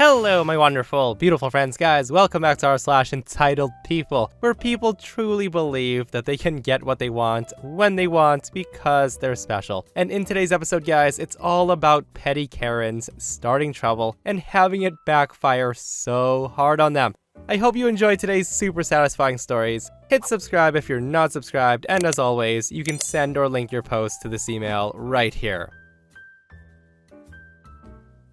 Hello, my wonderful, beautiful friends, guys. Welcome back to r/EntitledPeople, where people truly believe that they can get what they want, when they want, because they're special. And in today's episode, guys, it's all about petty Karens starting trouble and having it backfire so hard on them. I hope you enjoyed today's super satisfying stories. Hit subscribe if you're not subscribed, and as always, you can send or link your post to this email right here.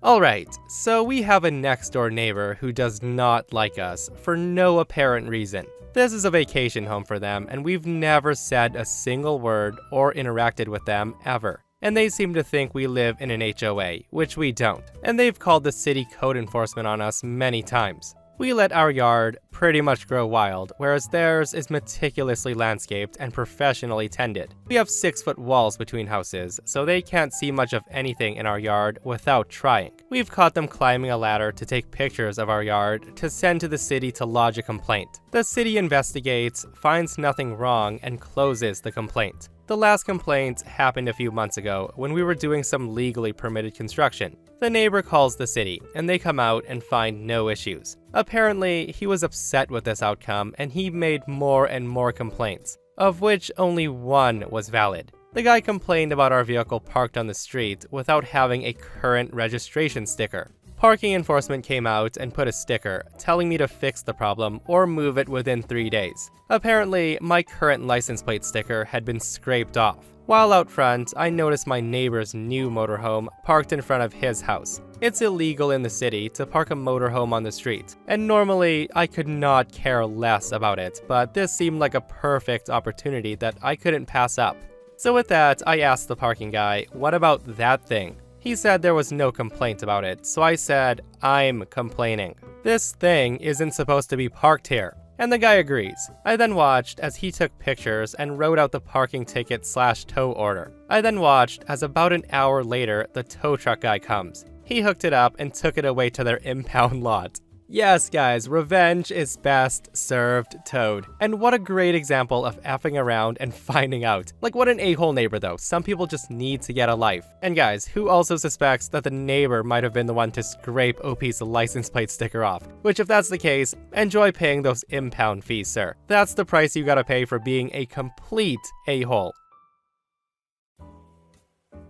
Alright, so we have a next door neighbor who does not like us for no apparent reason. This is a vacation home for them, and we've never said a single word or interacted with them ever. And they seem to think we live in an HOA, which we don't. And they've called the city code enforcement on us many times. We let our yard pretty much grow wild, whereas theirs is meticulously landscaped and professionally tended. We have 6-foot walls between houses, so they can't see much of anything in our yard without trying. We've caught them climbing a ladder to take pictures of our yard to send to the city to lodge a complaint. The city investigates, finds nothing wrong, and closes the complaint. The last complaint happened a few months ago when we were doing some legally permitted construction. The neighbor calls the city, and they come out and find no issues. Apparently, he was upset with this outcome, and he made more and more complaints, of which only one was valid. The guy complained about our vehicle parked on the street without having a current registration sticker. Parking enforcement came out and put a sticker telling me to fix the problem or move it within 3 days. Apparently, my current license plate sticker had been scraped off. While out front, I noticed my neighbor's new motorhome parked in front of his house. It's illegal in the city to park a motorhome on the street, and normally I could not care less about it, but this seemed like a perfect opportunity that I couldn't pass up. So with that, I asked the parking guy, what about that thing? He said there was no complaint about it, so I said, I'm complaining. This thing isn't supposed to be parked here. And the guy agrees. I then watched as he took pictures and wrote out the parking ticket/tow order. I then watched as about an hour later, the tow truck guy comes. He hooked it up and took it away to their impound lot. Yes, guys, revenge is best served towed. And what a great example of effing around and finding out. Like, what an a-hole neighbor, though. Some people just need to get a life. And guys, who also suspects that the neighbor might have been the one to scrape OP's license plate sticker off? Which, if that's the case, enjoy paying those impound fees, sir. That's the price you gotta pay for being a complete a-hole.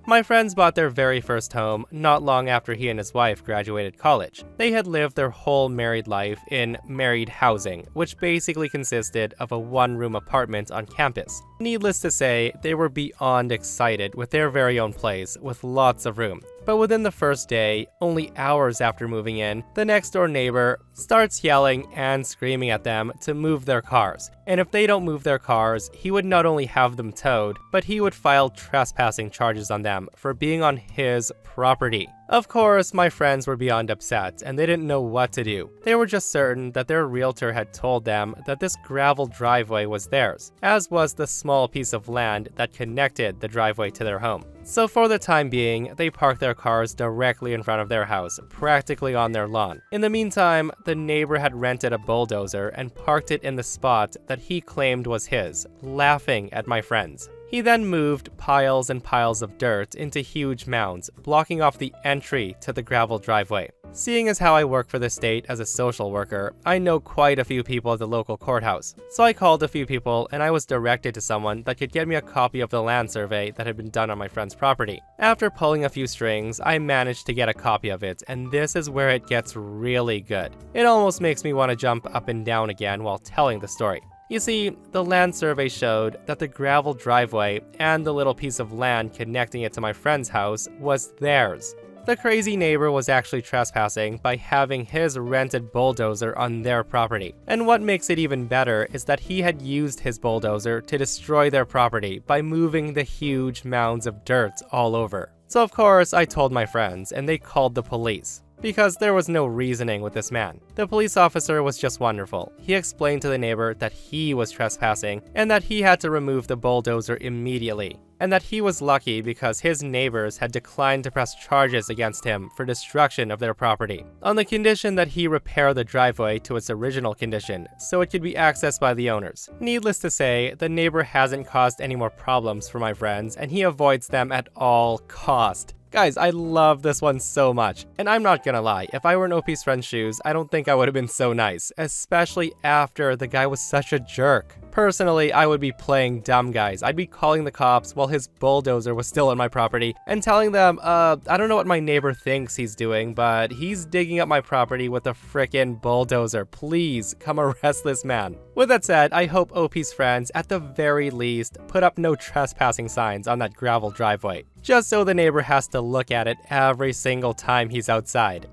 My friends bought their very first home not long after he and his wife graduated college. They had lived their whole married life in married housing, which basically consisted of a one-room apartment on campus. Needless to say, they were beyond excited with their very own place with lots of room. But within the first day, only hours after moving in, the next door neighbor starts yelling and screaming at them to move their cars. And if they don't move their cars, he would not only have them towed, but he would file trespassing charges on them for being on his property. Of course, my friends were beyond upset, and they didn't know what to do. They were just certain that their realtor had told them that this gravel driveway was theirs, as was the small piece of land that connected the driveway to their home. So for the time being, they parked their cars directly in front of their house, practically on their lawn. In the meantime, the neighbor had rented a bulldozer and parked it in the spot that he claimed was his, laughing at my friends. He then moved piles and piles of dirt into huge mounds, blocking off the entry to the gravel driveway. Seeing as how I work for the state as a social worker, I know quite a few people at the local courthouse. So I called a few people and I was directed to someone that could get me a copy of the land survey that had been done on my friend's property. After pulling a few strings, I managed to get a copy of it, and this is where it gets really good. It almost makes me want to jump up and down again while telling the story. You see, the land survey showed that the gravel driveway and the little piece of land connecting it to my friend's house was theirs. The crazy neighbor was actually trespassing by having his rented bulldozer on their property. And what makes it even better is that he had used his bulldozer to destroy their property by moving the huge mounds of dirt all over. So of course, I told my friends, and they called the police. Because there was no reasoning with this man. The police officer was just wonderful. He explained to the neighbor that he was trespassing and that he had to remove the bulldozer immediately. And that he was lucky because his neighbors had declined to press charges against him for destruction of their property, on the condition that he repair the driveway to its original condition so it could be accessed by the owners. Needless to say, the neighbor hasn't caused any more problems for my friends, and he avoids them at all cost. Guys, I love this one so much. And I'm not gonna lie, if I were in OP's friend's shoes, I don't think I would have been so nice, especially after the guy was such a jerk. Personally, I would be playing dumb, guys. I'd be calling the cops while his bulldozer was still on my property and telling them, I don't know what my neighbor thinks he's doing, but he's digging up my property with a frickin' bulldozer. Please, come arrest this man. With that said, I hope OP's friends, at the very least, put up no trespassing signs on that gravel driveway, just so the neighbor has to look at it every single time he's outside.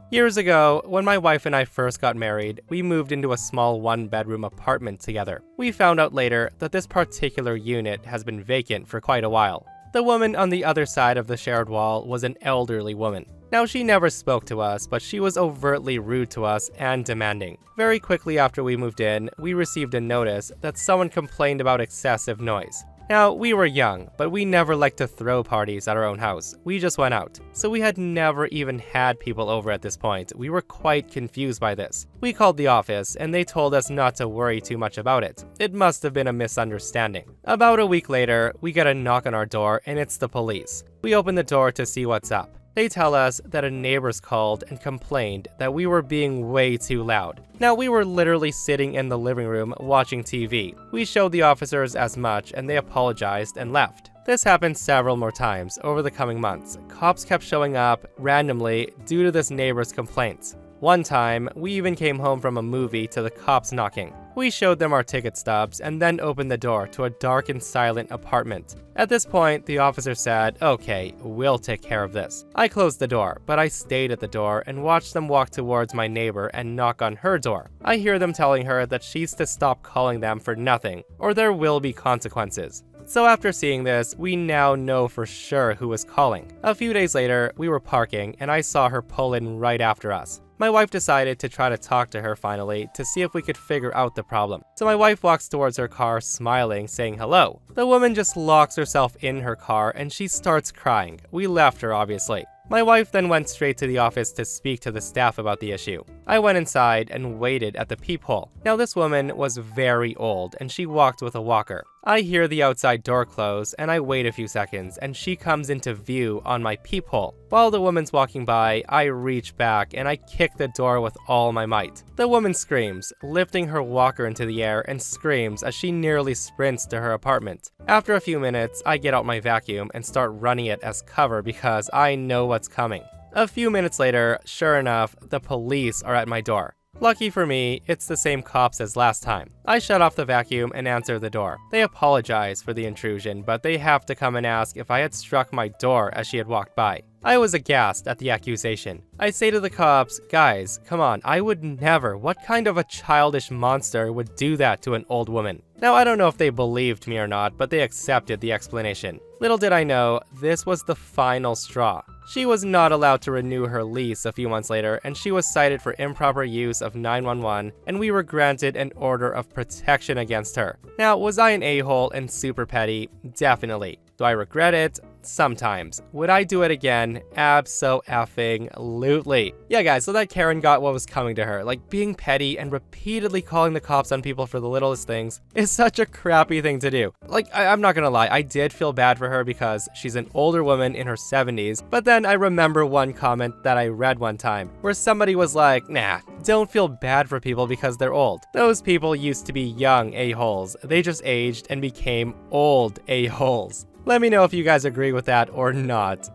Years ago, when my wife and I first got married, we moved into a small one-bedroom apartment together. We found out later that this particular unit has been vacant for quite a while. The woman on the other side of the shared wall was an elderly woman. Now, she never spoke to us, but she was overtly rude to us and demanding. Very quickly after we moved in, we received a notice that someone complained about excessive noise. Now, we were young, but we never liked to throw parties at our own house. We just went out. So we had never even had people over at this point. We were quite confused by this. We called the office, and they told us not to worry too much about it. It must have been a misunderstanding. About a week later, we get a knock on our door, and it's the police. We open the door to see what's up. They tell us that a neighbor's called and complained that we were being way too loud. Now, we were literally sitting in the living room watching TV. We showed the officers as much and they apologized and left. This happened several more times over the coming months. Cops kept showing up randomly due to this neighbor's complaints. One time, we even came home from a movie to the cops knocking. We showed them our ticket stubs and then opened the door to a dark and silent apartment. At this point, the officer said, "Okay, we'll take care of this." I closed the door, but I stayed at the door and watched them walk towards my neighbor and knock on her door. I hear them telling her that she's to stop calling them for nothing, or there will be consequences. So after seeing this, we now know for sure who was calling. A few days later, we were parking and I saw her pull in right after us. My wife decided to try to talk to her finally to see if we could figure out the problem. So my wife walks towards her car smiling, saying hello. The woman just locks herself in her car and she starts crying. We left her, obviously. My wife then went straight to the office to speak to the staff about the issue. I went inside and waited at the peephole. Now, this woman was very old and she walked with a walker. I hear the outside door close and I wait a few seconds and she comes into view on my peephole. While the woman's walking by, I reach back and I kick the door with all my might. The woman screams, lifting her walker into the air and screams as she nearly sprints to her apartment. After a few minutes, I get out my vacuum and start running it as cover because I know what's coming. A few minutes later, sure enough, the police are at my door. Lucky for me, it's the same cops as last time. I shut off the vacuum and answer the door. They apologize for the intrusion, but they have to come and ask if I had struck my door as she had walked by. I was aghast at the accusation. I say to the cops, "Guys, come on, I would never. What kind of a childish monster would do that to an old woman?" Now, I don't know if they believed me or not, but they accepted the explanation. Little did I know, this was the final straw. She was not allowed to renew her lease a few months later, and she was cited for improper use of 911, and we were granted an order of protection against her. Now, was I an a-hole and super petty? Definitely. Do I regret it? Sometimes. Would I do it again? Abso-effing-lutely. Yeah, guys, so that Karen got what was coming to her. Like, being petty and repeatedly calling the cops on people for the littlest things is such a crappy thing to do. Like, I'm not gonna lie, I did feel bad for her because she's an older woman in her 70s, but then I remember one comment that I read one time, where somebody was like, "Nah, don't feel bad for people because they're old. Those people used to be young a-holes. They just aged and became old a-holes." Let me know if you guys agree with that or not.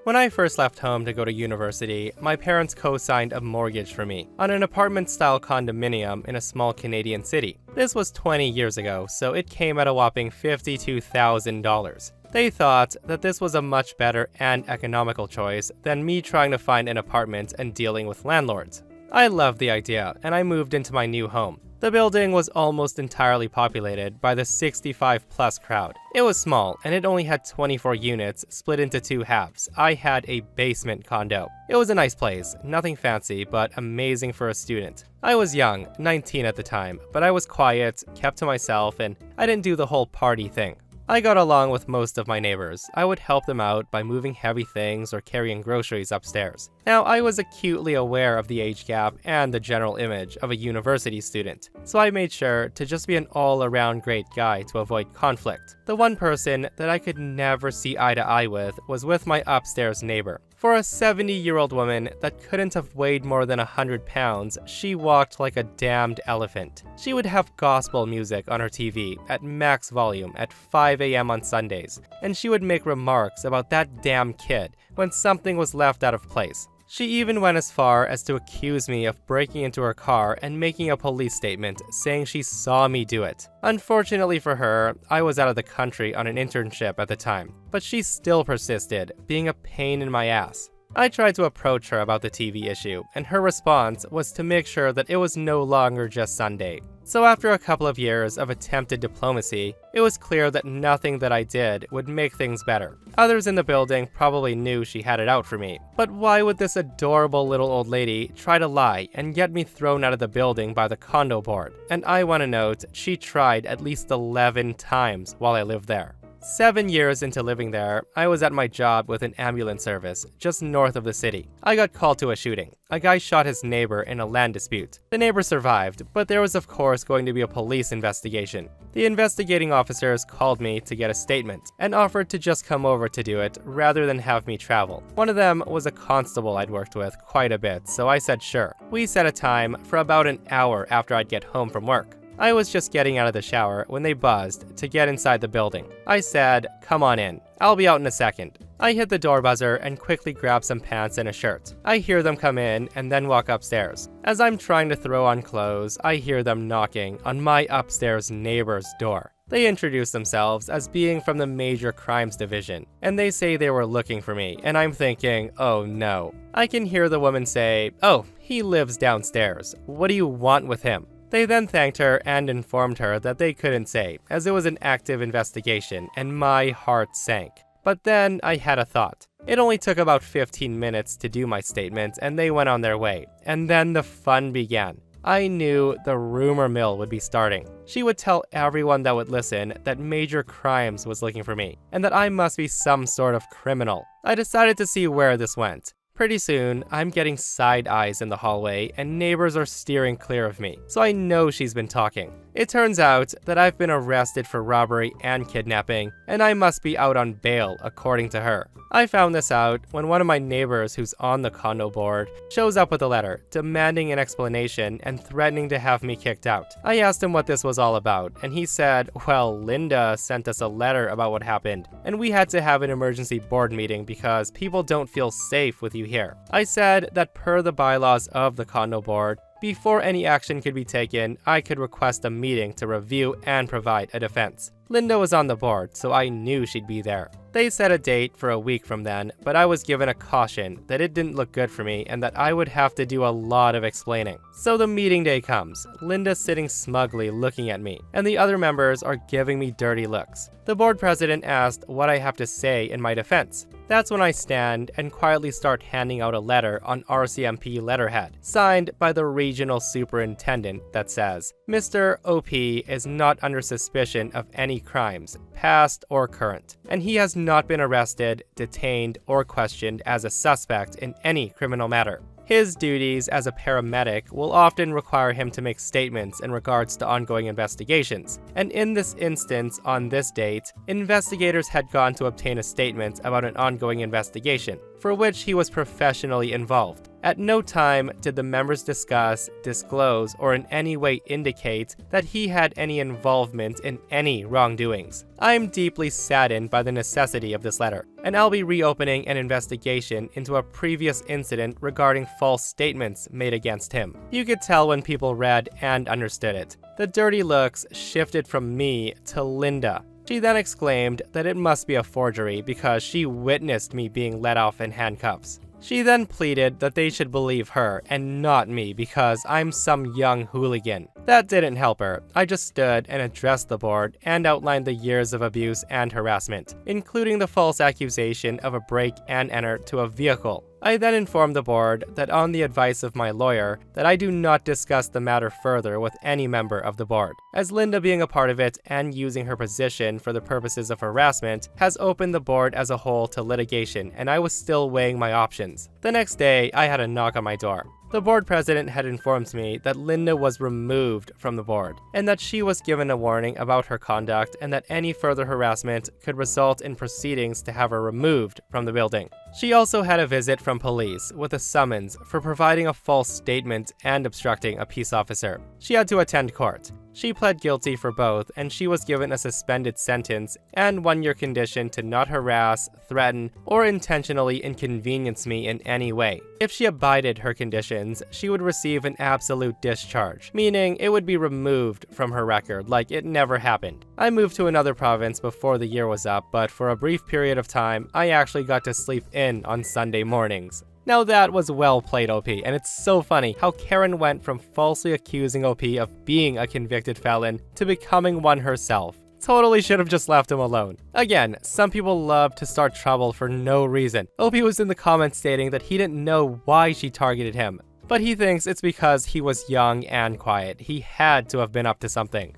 When I first left home to go to university, my parents co-signed a mortgage for me on an apartment-style condominium in a small Canadian city. This was 20 years ago, so it came at a whopping $52,000. They thought that this was a much better and economical choice than me trying to find an apartment and dealing with landlords. I loved the idea, and I moved into my new home. The building was almost entirely populated by the 65-plus crowd. It was small, and it only had 24 units split into two halves. I had a basement condo. It was a nice place, nothing fancy, but amazing for a student. I was young, 19 at the time, but I was quiet, kept to myself, and I didn't do the whole party thing. I got along with most of my neighbors. I would help them out by moving heavy things or carrying groceries upstairs. Now, I was acutely aware of the age gap and the general image of a university student, so I made sure to just be an all-around great guy to avoid conflict. The one person that I could never see eye to eye with was with my upstairs neighbor. For a 70-year-old woman that couldn't have weighed more than 100 pounds, she walked like a damned elephant. She would have gospel music on her TV at max volume at 5 a.m. on Sundays, and she would make remarks about that damn kid when something was left out of place. She even went as far as to accuse me of breaking into her car and making a police statement saying she saw me do it. Unfortunately for her, I was out of the country on an internship at the time, but she still persisted, being a pain in my ass. I tried to approach her about the TV issue, and her response was to make sure that it was no longer just Sunday. So after a couple of years of attempted diplomacy, it was clear that nothing that I did would make things better. Others in the building probably knew she had it out for me, but why would this adorable little old lady try to lie and get me thrown out of the building by the condo board? And I want to note, she tried at least 11 times while I lived there. 7 years into living there, I was at my job with an ambulance service just north of the city. I got called to a shooting. A guy shot his neighbor in a land dispute. The neighbor survived, but there was of course going to be a police investigation. The investigating officers called me to get a statement and offered to just come over to do it rather than have me travel. One of them was a constable I'd worked with quite a bit, so I said sure. We set a time for about an hour after I'd get home from work. I was just getting out of the shower when they buzzed to get inside the building. I said, "Come on in. I'll be out in a second." I hit the door buzzer and quickly grabbed some pants and a shirt. I hear them come in and then walk upstairs. As I'm trying to throw on clothes, I hear them knocking on my upstairs neighbor's door. They introduce themselves as being from the Major Crimes Division, and they say they were looking for me, and I'm thinking, oh no. I can hear the woman say, "Oh, he lives downstairs. What do you want with him?" They then thanked her and informed her that they couldn't say, as it was an active investigation, and my heart sank. But then I had a thought. It only took about 15 minutes to do my statement, and they went on their way. And then the fun began. I knew the rumor mill would be starting. She would tell everyone that would listen that Major Crimes was looking for me, and that I must be some sort of criminal. I decided to see where this went. Pretty soon, I'm getting side eyes in the hallway and neighbors are steering clear of me, so I know she's been talking. It turns out that I've been arrested for robbery and kidnapping, and I must be out on bail, according to her. I found this out when one of my neighbors who's on the condo board shows up with a letter demanding an explanation and threatening to have me kicked out. I asked him what this was all about, and he said, well, Linda sent us a letter about what happened, and we had to have an emergency board meeting because people don't feel safe with you here. I said that per the bylaws of the condo board, before any action could be taken, I could request a meeting to review and provide a defense. Linda was on the board, so I knew she'd be there. They set a date for a week from then, but I was given a caution that it didn't look good for me and that I would have to do a lot of explaining. So the meeting day comes, Linda sitting smugly looking at me, and the other members are giving me dirty looks. The board president asked what I have to say in my defense. That's when I stand and quietly start handing out a letter on RCMP letterhead, signed by the regional superintendent that says, Mr. OP is not under suspicion of any crimes, past or current, and he has not been arrested, detained, or questioned as a suspect in any criminal matter. His duties as a paramedic will often require him to make statements in regards to ongoing investigations, and in this instance, on this date, investigators had gone to obtain a statement about an ongoing investigation, for which he was professionally involved. At no time did the members discuss, disclose, or in any way indicate that he had any involvement in any wrongdoings. I'm deeply saddened by the necessity of this letter, and I'll be reopening an investigation into a previous incident regarding false statements made against him. You could tell when people read and understood it. The dirty looks shifted from me to Linda. She then exclaimed that it must be a forgery because she witnessed me being let off in handcuffs. She then pleaded that they should believe her and not me because I'm some young hooligan. That didn't help her. I just stood and addressed the board and outlined the years of abuse and harassment, including the false accusation of a break and enter to a vehicle. I then informed the board that on the advice of my lawyer that I do not discuss the matter further with any member of the board, as Linda being a part of it and using her position for the purposes of harassment has opened the board as a whole to litigation, and I was still weighing my options. The next day, I had a knock on my door. The board president had informed me that Linda was removed from the board, and that she was given a warning about her conduct and that any further harassment could result in proceedings to have her removed from the building. She also had a visit from police with a summons for providing a false statement and obstructing a peace officer. She had to attend court. She pled guilty for both, and she was given a suspended sentence and 1-year condition to not harass, threaten, or intentionally inconvenience me in any way. If she abided her conditions, she would receive an absolute discharge, meaning it would be removed from her record like it never happened. I moved to another province before the year was up, but for a brief period of time, I actually got to sleep in on Sunday mornings. Now that was well played, OP, and it's so funny how Karen went from falsely accusing OP of being a convicted felon to becoming one herself. Totally should have just left him alone. Again, some people love to start trouble for no reason. OP was in the comments stating that he didn't know why she targeted him, but he thinks it's because he was young and quiet. He had to have been up to something.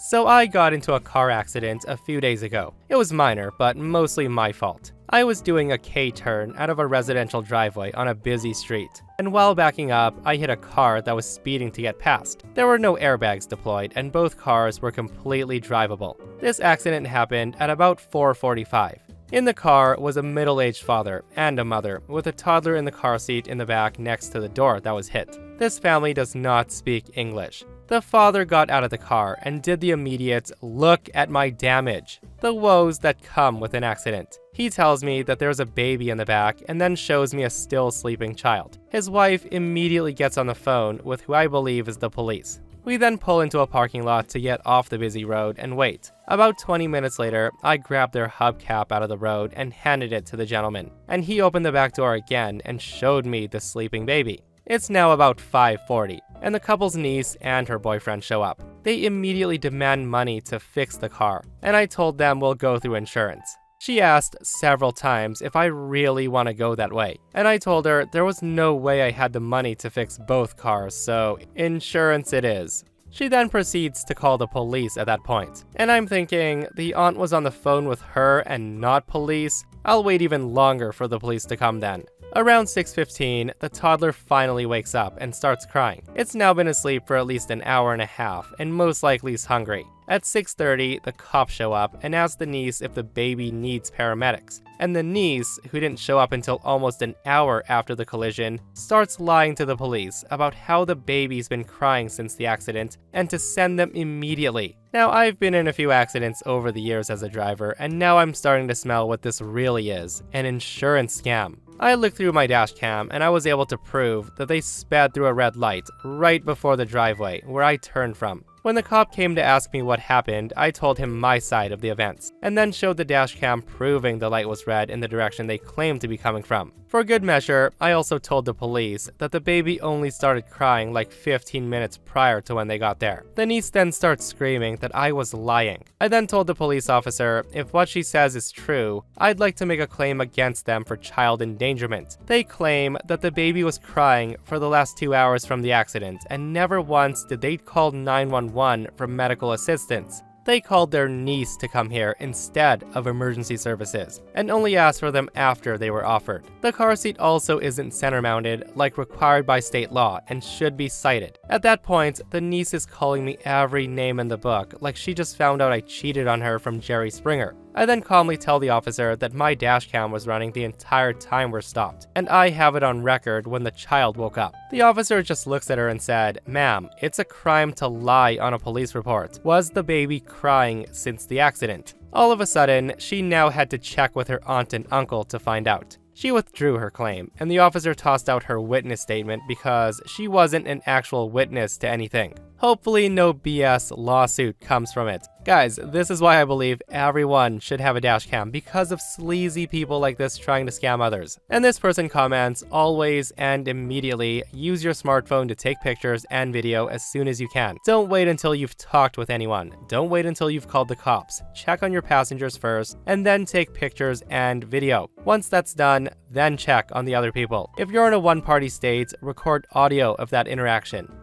So I got into a car accident a few days ago. It was minor, but mostly my fault. I was doing a K-turn out of a residential driveway on a busy street, and while backing up, I hit a car that was speeding to get past. There were no airbags deployed, and both cars were completely drivable. This accident happened at about 4:45. In the car was a middle-aged father and a mother, with a toddler in the car seat in the back next to the door that was hit. This family does not speak English. The father got out of the car and did the immediate "look at my damage," the woes that come with an accident. He tells me that there's a baby in the back and then shows me a still sleeping child. His wife immediately gets on the phone with who I believe is the police. We then pull into a parking lot to get off the busy road and wait. About 20 minutes later, I grabbed their hubcap out of the road and handed it to the gentleman, and he opened the back door again and showed me the sleeping baby. It's now about 5:40, and the couple's niece and her boyfriend show up. They immediately demand money to fix the car, and I told them we'll go through insurance. She asked several times if I really want to go that way, and I told her there was no way I had the money to fix both cars, so insurance it is. She then proceeds to call the police at that point, and I'm thinking the aunt was on the phone with her and not police. I'll wait even longer for the police to come then. Around 6:15, the toddler finally wakes up and starts crying. It's now been asleep for at least an hour and a half, and most likely is hungry. At 6:30, the cops show up and ask the niece if the baby needs paramedics. And the niece, who didn't show up until almost an hour after the collision, starts lying to the police about how the baby's been crying since the accident and to send them immediately. Now, I've been in a few accidents over the years as a driver, and now I'm starting to smell what this really is, an insurance scam. I looked through my dash cam and I was able to prove that they sped through a red light right before the driveway where I turned from. When the cop came to ask me what happened, I told him my side of the events, and then showed the dash cam proving the light was red in the direction they claimed to be coming from. For good measure, I also told the police that the baby only started crying like 15 minutes prior to when they got there. The niece then starts screaming that I was lying. I then told the police officer if what she says is true, I'd like to make a claim against them for child endangerment. They claim that the baby was crying for the last 2 hours from the accident, and never once did they call 911 for medical assistance. They called their niece to come here instead of emergency services, and only asked for them after they were offered. The car seat also isn't center mounted like required by state law and should be cited. At that point, the niece is calling me every name in the book like she just found out I cheated on her from Jerry Springer. I then calmly tell the officer that my dash cam was running the entire time we're stopped, and I have it on record when the child woke up. The officer just looks at her and said, "Ma'am, it's a crime to lie on a police report. Was the baby crying since the accident?" All of a sudden, she now had to check with her aunt and uncle to find out. She withdrew her claim, and the officer tossed out her witness statement because she wasn't an actual witness to anything. Hopefully no BS lawsuit comes from it. Guys, this is why I believe everyone should have a dash cam, because of sleazy people like this trying to scam others. And this person comments, always and immediately use your smartphone to take pictures and video as soon as you can. Don't wait until you've talked with anyone. Don't wait until you've called the cops. Check on your passengers first, and then take pictures and video. Once that's done, then check on the other people. If you're in a one-party state, record audio of that interaction.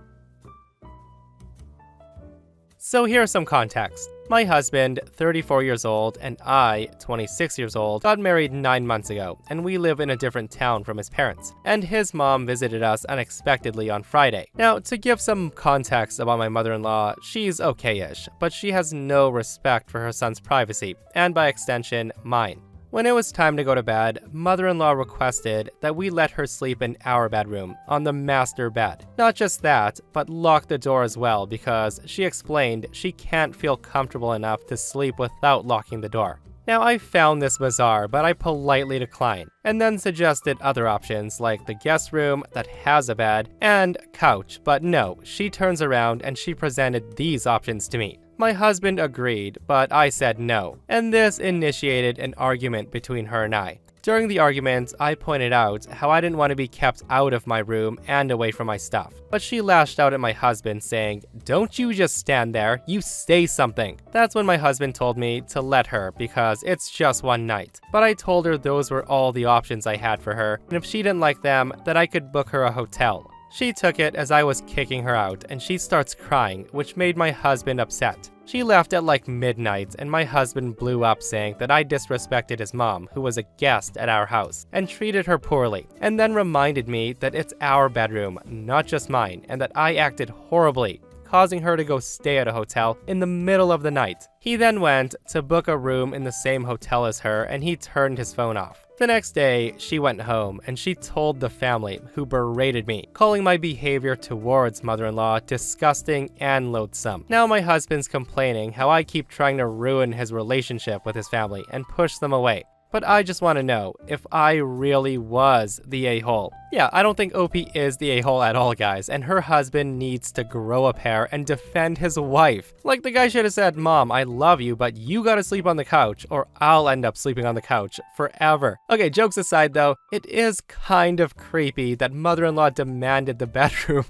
So here's some context. My husband, 34 years old, and I, 26 years old, got married 9 months ago, and we live in a different town from his parents. And his mom visited us unexpectedly on Friday. Now, to give some context about my mother-in-law, she's okay-ish, but she has no respect for her son's privacy, and by extension, mine. When it was time to go to bed, mother-in-law requested that we let her sleep in our bedroom, on the master bed. Not just that, but lock the door as well, because she explained she can't feel comfortable enough to sleep without locking the door. Now, I found this bizarre, but I politely declined, and then suggested other options like the guest room that has a bed and couch, but no, she turns around and she presented these options to me. My husband agreed, but I said no, and this initiated an argument between her and I. During the argument, I pointed out how I didn't want to be kept out of my room and away from my stuff. But she lashed out at my husband saying, "Don't you just stand there, you say something." That's when my husband told me to let her because it's just one night. But I told her those were all the options I had for her, and if she didn't like them, that I could book her a hotel. She took it as I was kicking her out, and she starts crying, which made my husband upset. She left at like midnight, and my husband blew up saying that I disrespected his mom, who was a guest at our house, and treated her poorly, and then reminded me that it's our bedroom, not just mine, and that I acted horribly, causing her to go stay at a hotel in the middle of the night. He then went to book a room in the same hotel as her, and he turned his phone off. The next day, she went home and she told the family, who berated me, calling my behavior towards mother-in-law disgusting and loathsome. Now my husband's complaining how I keep trying to ruin his relationship with his family and push them away. But I just want to know if I really was the a-hole. Yeah, I don't think OP is the a-hole at all, guys, and her husband needs to grow a pair and defend his wife. Like, the guy should have said, "Mom, I love you, but you gotta sleep on the couch, or I'll end up sleeping on the couch forever." Okay, jokes aside though, it is kind of creepy that mother-in-law demanded the bedroom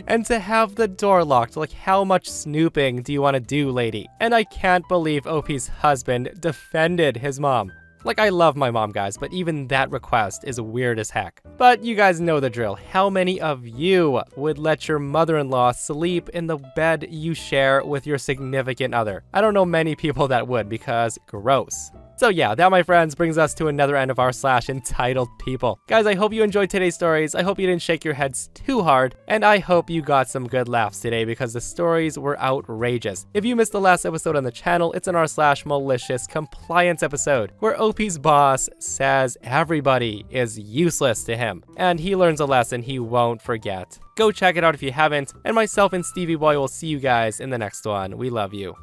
and to have the door locked. Like, how much snooping do you want to do, lady? And I can't believe OP's husband defended his mom. Like, I love my mom, guys, but even that request is weird as heck. But you guys know the drill. How many of you would let your mother-in-law sleep in the bed you share with your significant other? I don't know many people that would, because gross. So yeah, that, my friends, brings us to another end of our /entitled people. Guys, I hope you enjoyed today's stories. I hope you didn't shake your heads too hard, and I hope you got some good laughs today because the stories were outrageous. If you missed the last episode on the channel, it's in our /malicious compliance episode, where OP's boss says everybody is useless to him, and he learns a lesson he won't forget. Go check it out if you haven't, and myself and Stevie Boy will see you guys in the next one. We love you.